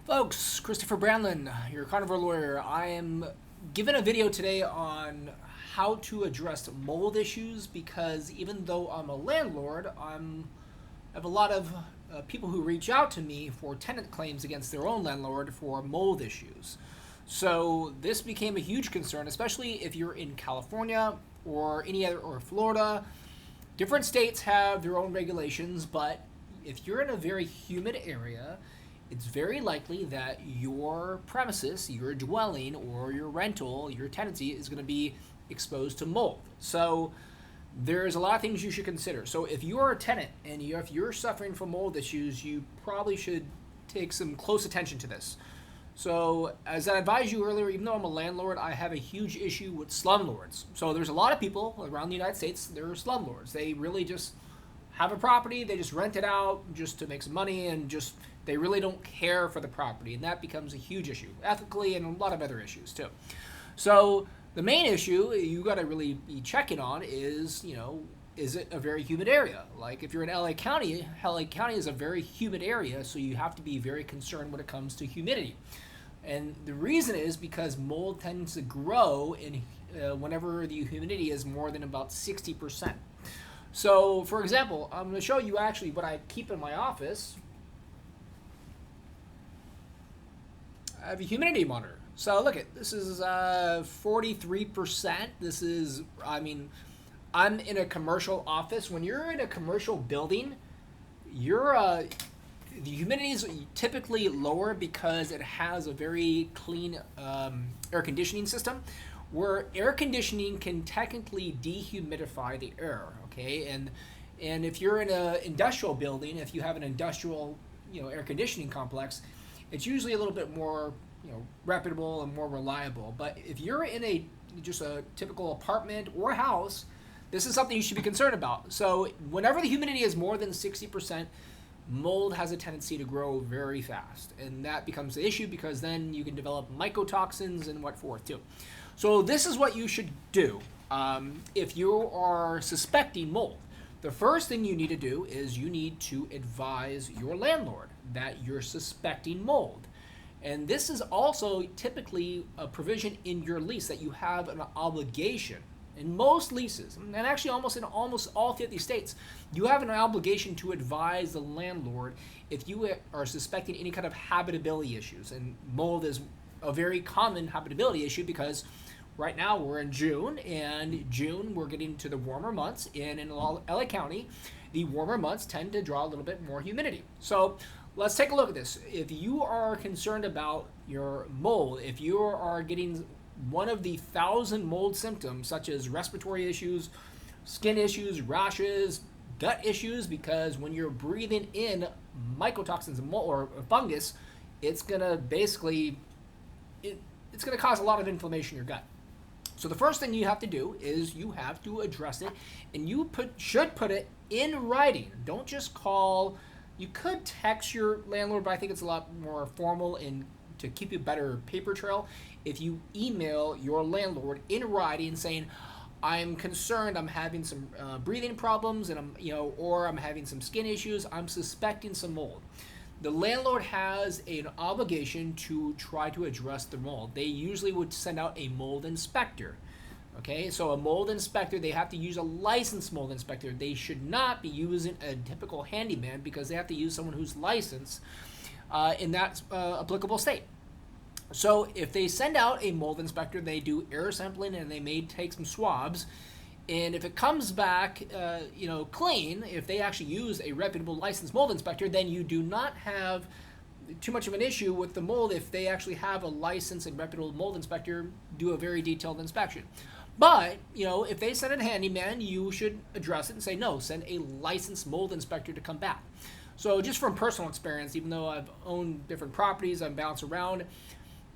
Folks, Christopher Brandlin, your carnivore lawyer. I am giving a video today on how to address mold issues because even though I'm a landlord, I have a lot of people who reach out to me for tenant claims against their own landlord for mold issues. So this became a huge concern, especially if you're in California or any other, or Florida. Different states have their own regulations, but if you're in a very humid area, it's very likely that your premises, your dwelling, or your rental, your tenancy is going to be exposed to mold. So there's a lot of things you should consider. So if you're a tenant and if you're suffering from mold issues, you probably should take some close attention to this. So as I advised you earlier, even though I'm a landlord, I have a huge issue with slumlords. So there's a lot of people around the United States, they're slumlords. They really just have a property, they just rent it out just to make some money, and just they really don't care for the property, and that becomes a huge issue ethically and a lot of other issues too. So the main issue you got to really be checking on is, is it a very humid area? Like if you're in LA County is a very humid area, so you have to be very concerned when it comes to humidity. And the reason is because mold tends to grow in whenever the humidity is more than about 60%. So, for example, I'm going to show you actually what I keep in my office. I have a humidity monitor. So look at this is 43%. This is, I'm in a commercial office. When you're in a commercial building, the humidity is typically lower because it has a very clean air conditioning system, where air conditioning can technically dehumidify the air. Okay, and if you're in an industrial building, if you have an industrial air conditioning complex, it's usually a little bit more reputable and more reliable. But if you're in just a typical apartment or house, this is something you should be concerned about. So whenever the humidity is more than 60%, mold has a tendency to grow very fast, and that becomes the issue because then you can develop mycotoxins and what forth too. So this is what you should do if you are suspecting mold. The first thing you need to do is you need to advise your landlord that you're suspecting mold. And this is also typically a provision in your lease that you have an obligation. In most leases, and actually almost in almost all 50 states, you have an obligation to advise the landlord if you are suspecting any kind of habitability issues. And mold is a very common habitability issue because right now we're in June, and June we're getting to the warmer months, and in LA County, the warmer months tend to draw a little bit more humidity. So let's take a look at this. If you are concerned about your mold, if you are getting one of the 1,000 mold symptoms, such as respiratory issues, skin issues, rashes, gut issues, because when you're breathing in mycotoxins or fungus, it's gonna basically it's gonna cause a lot of inflammation in your gut. So the first thing you have to do is you have to address it, and you should put it in writing. Don't just call. You could text your landlord, but I think it's a lot more formal and to keep you a better paper trail if you email your landlord in writing saying, I'm concerned, I'm having some breathing problems, and or I'm having some skin issues, I'm suspecting some mold. The landlord has an obligation to try to address the mold. They usually would send out a mold inspector. Okay, so a mold inspector, they have to use a licensed mold inspector. They should not be using a typical handyman because they have to use someone who's licensed in that applicable state. So if they send out a mold inspector, they do air sampling and they may take some swabs. And if it comes back, clean, if they actually use a reputable licensed mold inspector, then you do not have too much of an issue with the mold if they actually have a licensed and reputable mold inspector do a very detailed inspection. But, if they send a handyman, you should address it and say, no, send a licensed mold inspector to come back. So just from personal experience, even though I've owned different properties, I've bounced around,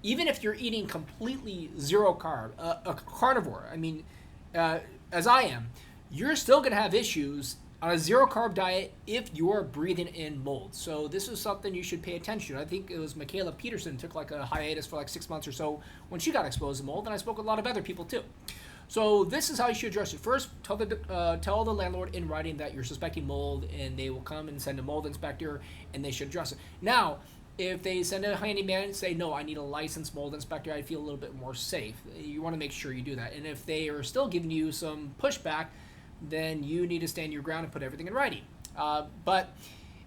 even if you're eating completely zero carb, a carnivore, as I am, you're still going to have issues on a zero carb diet if you're breathing in mold. So this is something you should pay attention to. I think it was Michaela Peterson took like a hiatus for like 6 months or so when she got exposed to mold, and I spoke with a lot of other people too. So this is how you should address it. First, tell the landlord in writing that you're suspecting mold, and they will come and send a mold inspector, and they should address it. Now, If they send a handyman and say, no, I need a licensed mold inspector, I feel a little bit more safe. You want to make sure you do that. And if they are still giving you some pushback, then you need to stand your ground and put everything in writing. But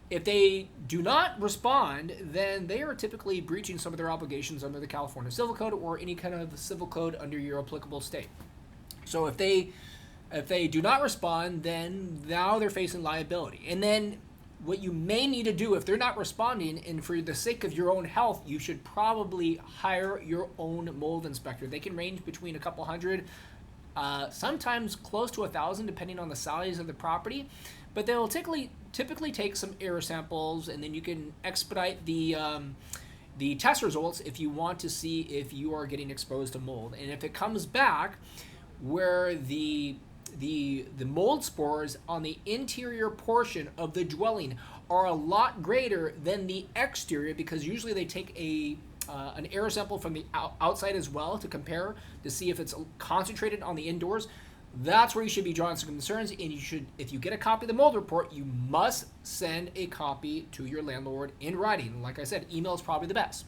if they do not respond, then they are typically breaching some of their obligations under the California Civil Code or any kind of civil code under your applicable state. So if they do not respond, then now they're facing liability. And then what you may need to do if they're not responding, and for the sake of your own health, you should probably hire your own mold inspector. They can range between a couple hundred, sometimes close to 1,000, depending on the size of the property. But they'll typically take some air samples, and then you can expedite the test results if you want to see if you are getting exposed to mold. And if it comes back where the mold spores on the interior portion of the dwelling are a lot greater than the exterior, because usually they take an air sample from the outside as well to compare to see if it's concentrated on the indoors. That's where you should be drawing some concerns, and you should, if you get a copy of the mold report, you must send a copy to your landlord in writing. Like I said, email is probably the best.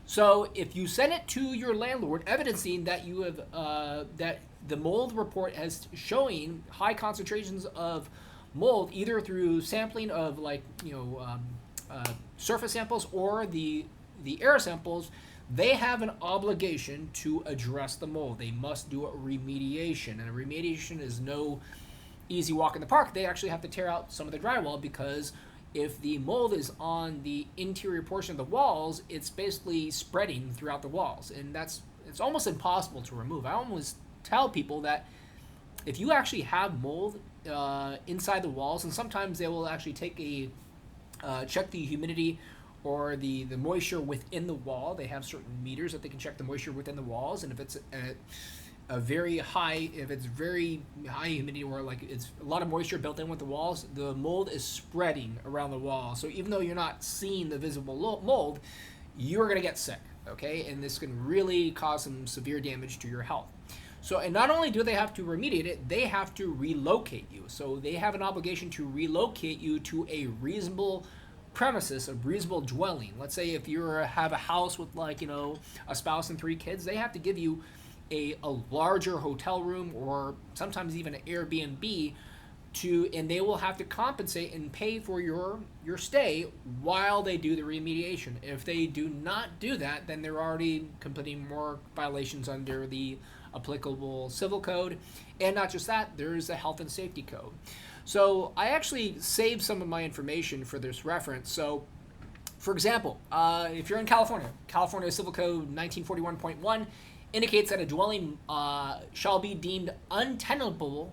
So if you send it to your landlord, evidencing that you have that the mold report has showing high concentrations of mold, either through sampling of surface samples or the air samples, they have an obligation to address the mold. They must do a remediation, and a remediation is no easy walk in the park. They actually have to tear out some of the drywall, because if the mold is on the interior portion of the walls, it's basically spreading throughout the walls, and it's almost impossible to remove. I almost tell people that if you actually have mold inside the walls, and sometimes they will actually take check the humidity or the moisture within the wall. They have certain meters that they can check the moisture within the walls, and if it's a very high humidity, or like it's a lot of moisture built in with the walls, the mold is spreading around the wall. So even though you're not seeing the visible mold, you're going to get sick, okay? And this can really cause some severe damage to your health. So, and not only do they have to remediate it, they have to relocate you. So they have an obligation to relocate you to a reasonable premises, a reasonable dwelling. Let's say if you have a house with a spouse and 3 kids, they have to give you a larger hotel room, or sometimes even an Airbnb, and they will have to compensate and pay for your stay while they do the remediation. If they do not do that, then they're already completing more violations under the applicable civil code. And not just that, there's the health and safety code. So I actually saved some of my information for this reference. So for example, if you're in California Civil Code 1941.1 indicates that a dwelling shall be deemed untenable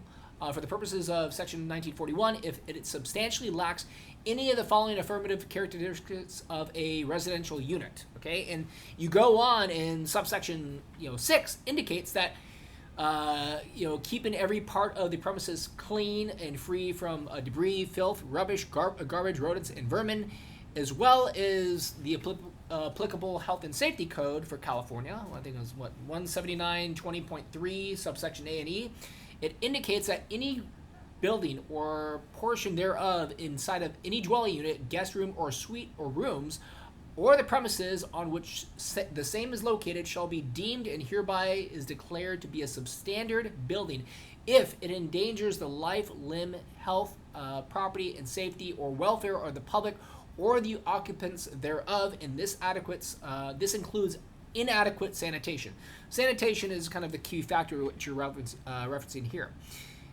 for the purposes of section 1941 if it substantially lacks any of the following affirmative characteristics of a residential unit. Okay, and you go on, and subsection 6 indicates that keeping every part of the premises clean and free from debris, filth, rubbish, garbage, rodents, and vermin, as well as the applicable health and safety code for California. I think it was 179.20.3 subsection A and E. It indicates that any building or portion thereof inside of any dwelling unit, guest room, or suite or rooms, or the premises on which the same is located shall be deemed and hereby is declared to be a substandard building if it endangers the life, limb, health, property, and safety or welfare of the public or the occupants thereof, and this includes inadequate sanitation. Sanitation is kind of the key factor which you're referencing here.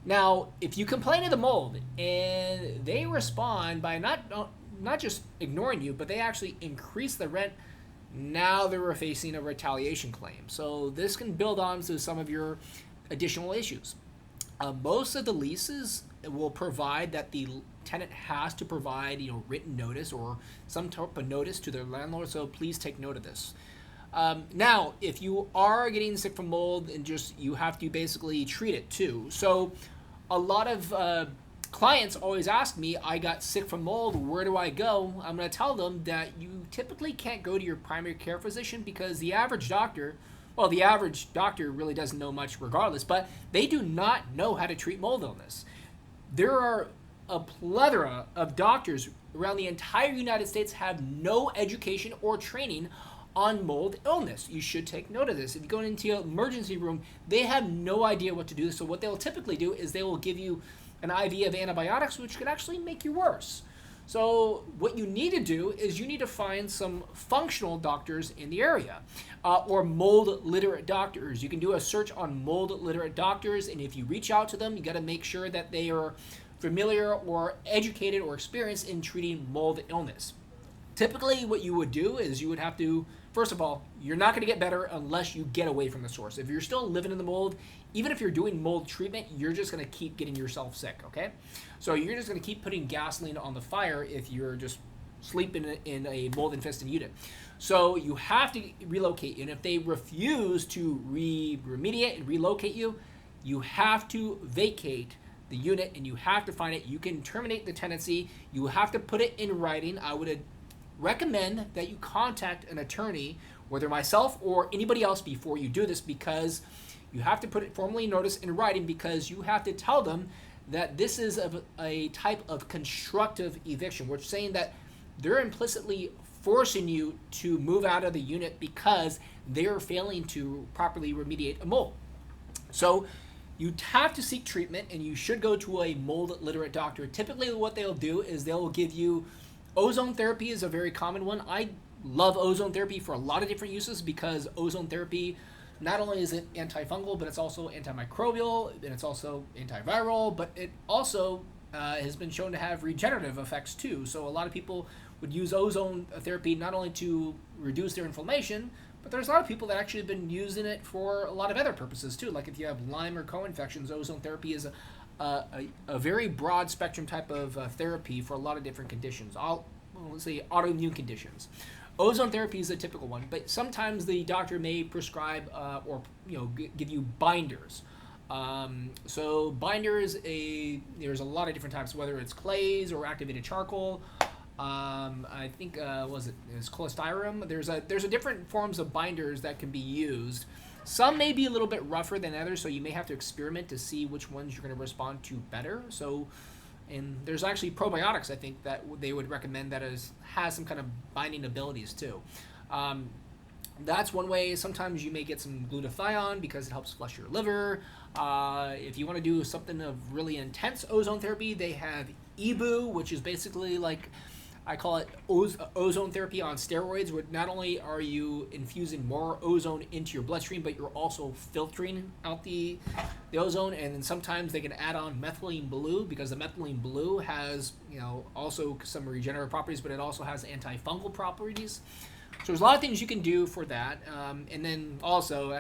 Now, if you complain of the mold and they respond by not just ignoring you, but they actually increase the rent, now they're facing a retaliation claim. So this can build on to some of your additional issues. Most of the leases will provide that the tenant has to provide written notice or some type of notice to their landlord, so please take note of this. Now, if you are getting sick from mold, and you have to basically treat it too. So a lot of clients always ask me, I got sick from mold, where do I go? I'm going to tell them that you typically can't go to your primary care physician, because the average doctor really doesn't know much regardless, but they do not know how to treat mold illness. There are a plethora of doctors around the entire United States have no education or training on mold illness. You should take note of this. If you go into an emergency room, they have no idea what to do. So what they'll typically do is they will give you an IV of antibiotics, which could actually make you worse. So what you need to do is you need to find some functional doctors in the area, or mold literate doctors. You can do a search on mold literate doctors, and if you reach out to them, you got to make sure that they are familiar or educated or experienced in treating mold illness. Typically what you would do is you would have to, first of all, you're not going to get better unless you get away from the source. If you're still living in the mold, even if you're doing mold treatment, you're just going to keep getting yourself sick, okay? So you're just going to keep putting gasoline on the fire if you're just sleeping in a mold infested unit. So you have to relocate, and if they refuse to remediate and relocate you, you have to vacate the unit and you have to find it. You can terminate the tenancy. You have to put it in writing. I would recommend that you contact an attorney, whether myself or anybody else, before you do this, because you have to put it formally notice in writing, because you have to tell them that this is a type of constructive eviction, which is saying that they're implicitly forcing you to move out of the unit because they're failing to properly remediate a mold. So you have to seek treatment, and you should go to a mold literate doctor. Typically what they'll do is they'll give you ozone therapy is a very common one. I love ozone therapy for a lot of different uses, because ozone therapy, not only is it antifungal, but it's also antimicrobial, and it's also antiviral, but it also has been shown to have regenerative effects too. So a lot of people would use ozone therapy not only to reduce their inflammation, but there's a lot of people that actually have been using it for a lot of other purposes too. Like if you have Lyme or co-infections, ozone therapy is a very broad spectrum type of therapy for a lot of different conditions. Let's say autoimmune conditions. Ozone therapy is a typical one, but sometimes the doctor may prescribe or give you binders. So binders, there's a lot of different types, whether it's clays or activated charcoal. I think it's cholestyrum. There's a different forms of binders that can be used. Some may be a little bit rougher than others, so you may have to experiment to see which ones you're going to respond to better. So, and there's actually probiotics, I think, that they would recommend that has some kind of binding abilities too. That's one way. Sometimes you may get some glutathione because it helps flush your liver. If you want to do something of really intense ozone therapy, they have EBU, which is basically like, I call it ozone therapy on steroids, where not only are you infusing more ozone into your bloodstream, but you're also filtering out the ozone. And then sometimes they can add on methylene blue, because the methylene blue has also some regenerative properties, but it also has antifungal properties. So there's a lot of things you can do for that. And then also,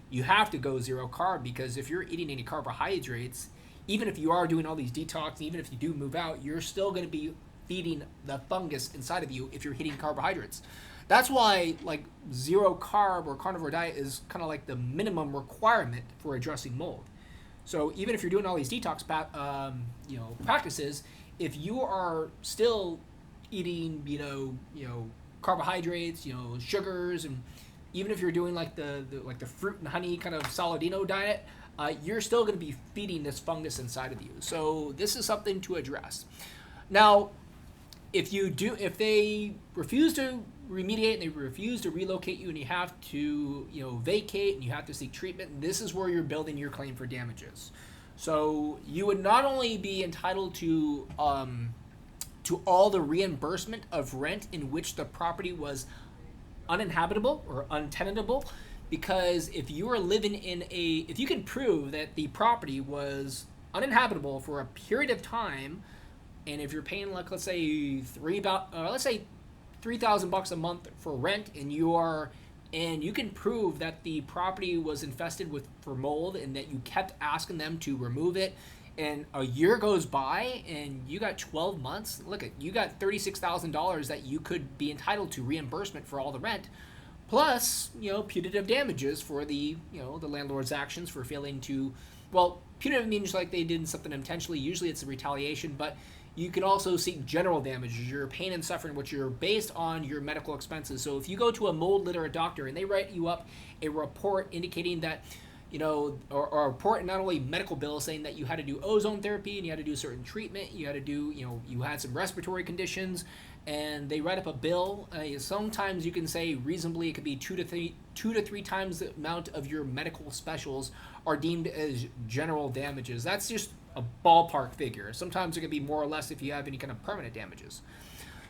you have to go zero carb, because if you're eating any carbohydrates, even if you are doing all these detox, even if you do move out, you're still going to be feeding the fungus inside of you if you're hitting carbohydrates. That's why like zero carb or carnivore diet is kind of like the minimum requirement for addressing mold. So even if you're doing all these detox practices, if you are still eating carbohydrates, sugars, and even if you're doing like the fruit and honey kind of Saladino diet, you're still going to be feeding this fungus inside of you. So this is something to address. Now, if they refuse to remediate and they refuse to relocate you, and you have to vacate and you have to seek treatment, this is where you're building your claim for damages. So you would not only be entitled to all the reimbursement of rent in which the property was uninhabitable or untenantable, because if you are living if you can prove that the property was uninhabitable for a period of time, and if you're paying like let's say $3,000 a month for rent, and you can prove that the property was infested for mold and that you kept asking them to remove it, and a year goes by and you got 12 months, you got $36,000 that you could be entitled to reimbursement for all the rent, plus punitive damages for the landlord's actions for failing to, punitive means like they did something intentionally. Usually it's a retaliation, but you can also seek general damages, your pain and suffering, which are based on your medical expenses. So if you go to a mold literate doctor and they write you up a report indicating that or report not only medical bills saying that you had to do ozone therapy and you had to do certain treatment, you had to do, you had some respiratory conditions, and they write up a bill. Sometimes you can say reasonably it could be two to three times the amount of your medical specials are deemed as general damages. That's just a ballpark figure. Sometimes it could be more or less if you have any kind of permanent damages.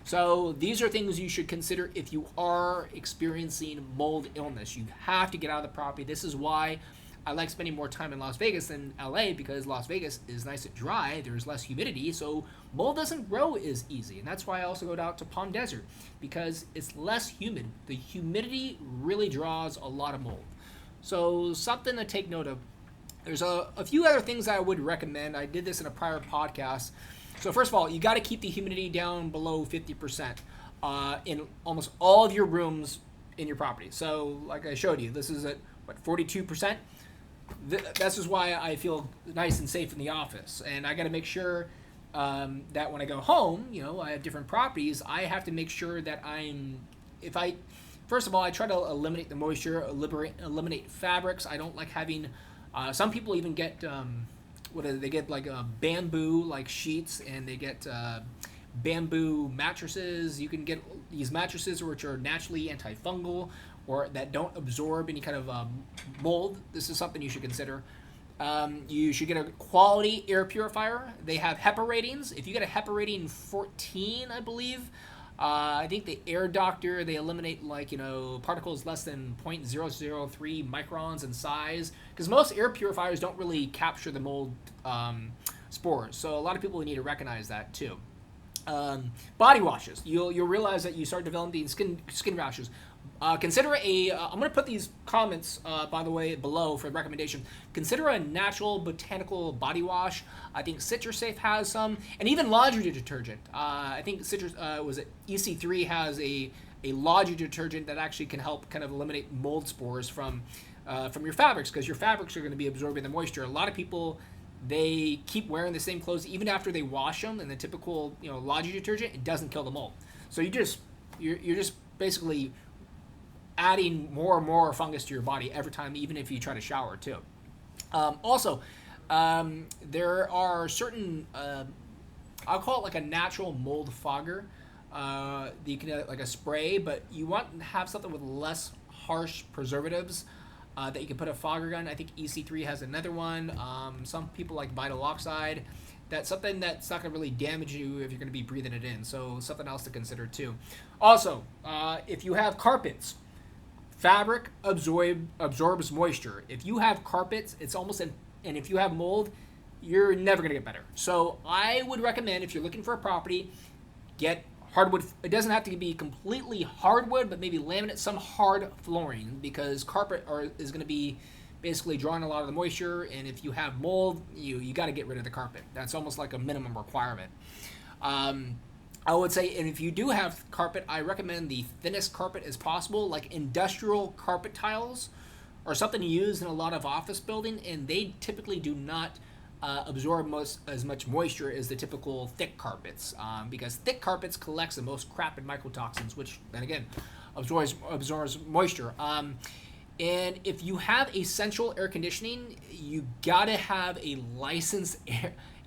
So these are things you should consider if you are experiencing mold illness. You have to get out of the property. This is why I like spending more time in Las Vegas than LA, because Las Vegas is nice and dry. There's less humidity, so mold doesn't grow as easy. And that's why I also go out to Palm Desert, because it's less humid. The humidity really draws a lot of mold. So something to take note of. There's a few other things I would recommend. I did this in a prior podcast. So first of all, you got to keep the humidity down below 50% in almost all of your rooms in your property. So like I showed you, this is at, 42%? This is why I feel nice and safe in the office. And I got to make sure that when I go home, I have different properties, I have to make sure that first of all, I try to eliminate the moisture, eliminate fabrics. I don't like having, some people even get, they get like bamboo like sheets, and they get bamboo mattresses. You can get these mattresses which are naturally antifungal or that don't absorb any kind of mold. This is something you should consider. You should get a quality air purifier. They have HEPA ratings. If you get a HEPA rating 14, I believe, I think the Air Doctor, they eliminate particles less than 0.003 microns in size, because most air purifiers don't really capture the mold spores. So a lot of people need to recognize that too. Body washes. You'll realize that you start developing skin rashes. Consider I'm going to put these comments, by the way, below for recommendation. Consider a natural botanical body wash. I think CitrusSafe has some, and even laundry detergent. I think EC3 has a laundry detergent that actually can help kind of eliminate mold spores from your fabrics, because your fabrics are going to be absorbing the moisture. A lot of people, they keep wearing the same clothes even after they wash them, and the typical laundry detergent, it doesn't kill the mold. So you're just basically adding more and more fungus to your body every time, even if you try to shower too. Also, there are certain, I'll call it like a natural mold fogger. You can like a spray, but you want to have something with less harsh preservatives that you can put a fogger gun. I think EC3 has another one. Some people like vinyl oxide. That's something that's not going to really damage you if you're going to be breathing it in. So something else to consider too. Also, if you have carpets, fabric absorbs moisture. If you have carpets, it's almost and if you have mold, you're never going to get better. So I would recommend, if you're looking for a property, get hardwood. It doesn't have to be completely hardwood, but maybe laminate some hard flooring, because carpet is going to be basically drawing a lot of the moisture, and if you have mold, you got to get rid of the carpet. That's almost like a minimum requirement. I would say, and if you do have carpet, I recommend the thinnest carpet as possible, like industrial carpet tiles or something used in a lot of office building, and they typically do not absorb as much moisture as the typical thick carpets, because thick carpets collects the most crap and mycotoxins, which then again absorbs moisture. And if you have a central air conditioning, you gotta have a licensed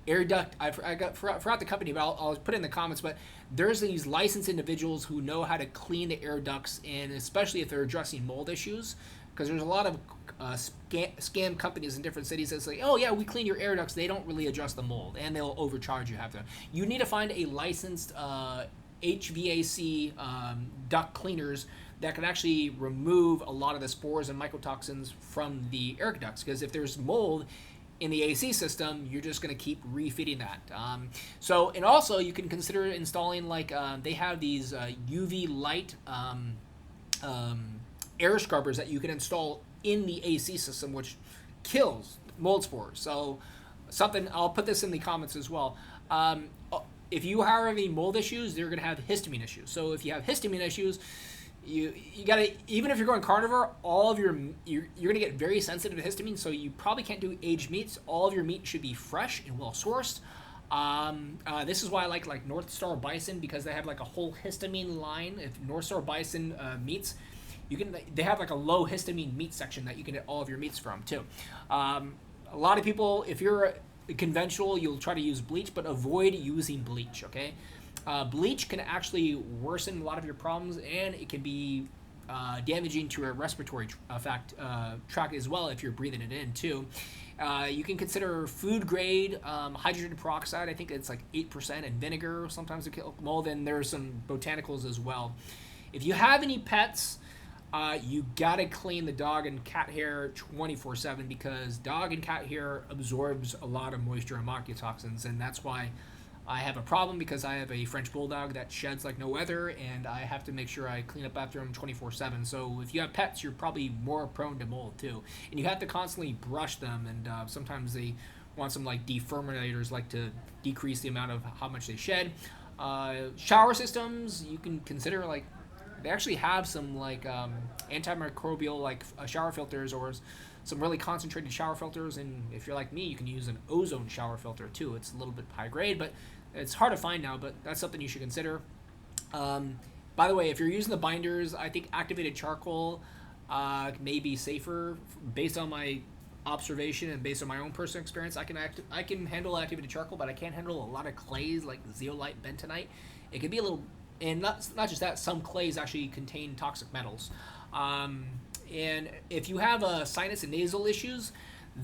air duct. I forgot the company, but I'll put it in the comments. But there's these licensed individuals who know how to clean the air ducts, and especially if they're addressing mold issues, because there's a lot of scam companies in different cities that say, oh yeah, we clean your air ducts. They don't really address the mold, and they'll overcharge you. You need to find a licensed HVAC duct cleaners that can actually remove a lot of the spores and mycotoxins from the air ducts, because if there's mold in the AC system, you're just going to keep refeeding that. And also you can consider installing they have these UV light air scrubbers that you can install in the AC system, which kills mold spores. So something, I'll put this in the comments as well. If you are having mold issues, they're going to have histamine issues. So if you have histamine issues, you gotta, even if you're going carnivore, all of you're gonna get very sensitive to histamine, so you probably can't do aged meats. All of your meat should be fresh and well sourced. This is why I like North Star Bison, because they have like a whole histamine line. If North Star Bison meats, They have like a low histamine meat section that you can get all of your meats from too. A lot of people, if you're conventional, you'll try to use bleach, but avoid using bleach. Okay, bleach can actually worsen a lot of your problems, and it can be damaging to your respiratory tract as well if you're breathing it in too. You can consider food grade hydrogen peroxide. I think it's like 8% in vinegar sometimes to kill mold, and there's some botanicals as well. If you have any pets, you gotta clean the dog and cat hair 24/7 because dog and cat hair absorbs a lot of moisture and mycotoxins, and that's why I have a problem because I have a French bulldog that sheds like no other, and I have to make sure I clean up after him 24/7. So if you have pets, you're probably more prone to mold too, and you have to constantly brush them. And sometimes they want some like defermentators, like to decrease the amount of how much they shed. Shower systems, you can consider like they actually have some like antimicrobial like shower filters or some really concentrated shower filters, and if you're like me, you can use an ozone shower filter too. It's a little bit high grade, but it's hard to find now, but that's something you should consider. By the way, if you're using the binders, I think activated charcoal may be safer based on my observation and based on my own personal experience. I can handle activated charcoal, but I can't handle a lot of clays like zeolite, bentonite. It can be a little, and not just that, some clays actually contain toxic metals. And if you have sinus and nasal issues,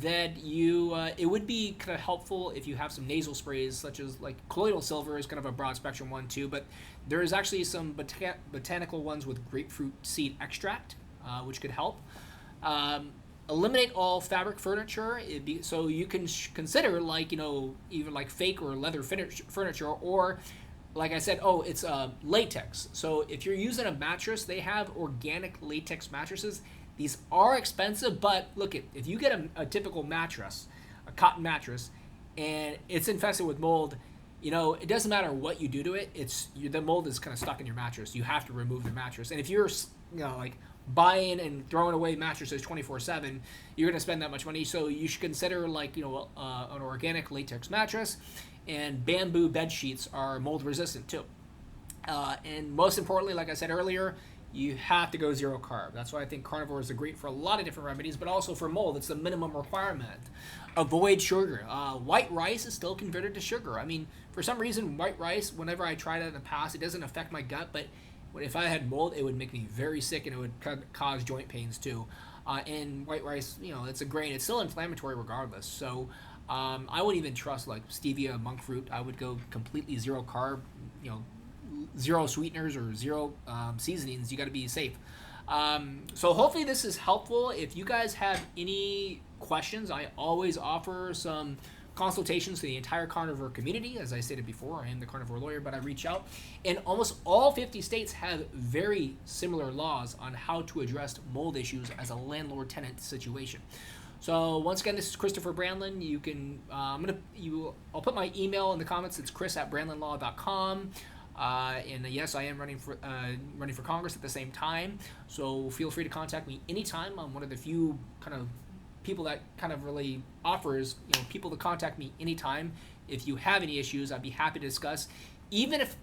that it would be kind of helpful if you have some nasal sprays, such as like colloidal silver is kind of a broad spectrum one too, but there is actually some botanical ones with grapefruit seed extract, which could help. Eliminate all fabric furniture, so you can consider like, even like fake or leather furniture, or like I said, it's latex. So if you're using a mattress, they have organic latex mattresses. These are expensive, but look, if you get a typical mattress, a cotton mattress, and it's infested with mold, it doesn't matter what you do to it. The mold is kind of stuck in your mattress. You have to remove the mattress. And if you're, like buying and throwing away mattresses 24/7, you're gonna spend that much money. So you should consider like an organic latex mattress, and bamboo bed sheets are mold resistant too. And most importantly, like I said earlier, you have to go zero carb. That's why I think carnivores are great for a lot of different remedies, but also for mold. It's the minimum requirement. Avoid sugar. White rice is still converted to sugar. I mean, for some reason, white rice, whenever I tried it in the past, it doesn't affect my gut, but if I had mold, it would make me very sick, and it would cause joint pains too. And white rice, it's a grain. It's still inflammatory regardless. So I wouldn't even trust like stevia, monk fruit. I would go completely zero carb, zero sweeteners or zero seasonings. You got to be safe. So hopefully this is helpful. If you guys have any questions, I always offer some consultations to the entire carnivore community. As I stated before, I am the carnivore lawyer, but I reach out. And almost all 50 states have very similar laws on how to address mold issues as a landlord-tenant situation. So once again, this is Christopher Brandlin. You can I'll put my email in the comments. It's chris@brandlinlaw.com. And yes, I am running for Congress at the same time. So feel free to contact me anytime. I'm one of the few kind of people that kind of really offers people to contact me anytime. If you have any issues, I'd be happy to discuss. Even if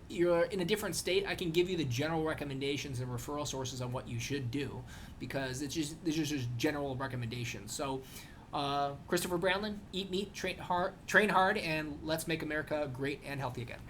you're in a different state, I can give you the general recommendations and referral sources on what you should do, because these are just general recommendations. So Christopher Brandlin, eat meat, train hard, and let's make America great and healthy again.